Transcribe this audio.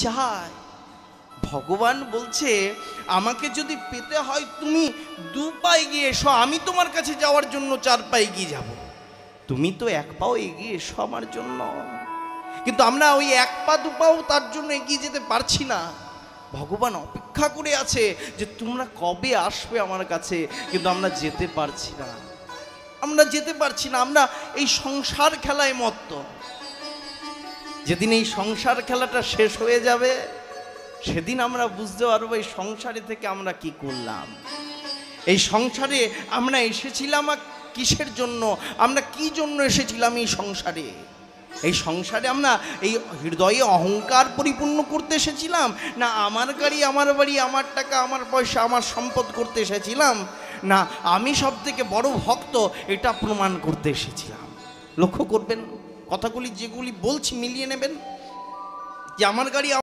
চায়। ভগবান বলছে আমাকে যদি পেতে হয় তুমি 2 পা এগিয়ে এসো, আমি তোমার কাছে যাওয়ার জন্য 4 পা এগিয়ে যাব। তুমি তো 1 পাও এগিয়ে এসো আমার জন্য। কিন্তু আমরা ওই 1 পা 2 পাও তার জন্য এগিয়ে যেতে পারছি না। ভগবান অপেক্ষা করে আছে যে তোমরা কবে আসবে আমার কাছে, কিন্তু আমরা যেতে পারছি না। আমরা যেতে পারছি না, আমরা এই সংসার খেলায় মত্ত। যেদিন এই সংসার খেলাটা শেষ হয়ে যাবে সেদিন আমরা বুঝতে পারবো এই সংসারে থেকে আমরা কি করলাম। এই সংসারে আমরা এসেছিলাম কিসের জন্য, আমরা কি জন্য এসেছিলাম এই সংসারে। এই সংসারে আমরা এই হৃদয়ে অহংকার পরিপূর্ণ করতে এসেছিলাম, না আমার গাড়ি আমার বাড়ি আমার টাকা আমার পয়সা আমার সম্পদ করতে এসেছিলাম, না আমি সব থেকে বড় ভক্ত এটা প্রমাণ করতে এসেছিলাম। লক্ষ্য করবেন কথাগুলি যেগুলি বলছি মিলিয়ে নেবেন যে আমার গাড়ি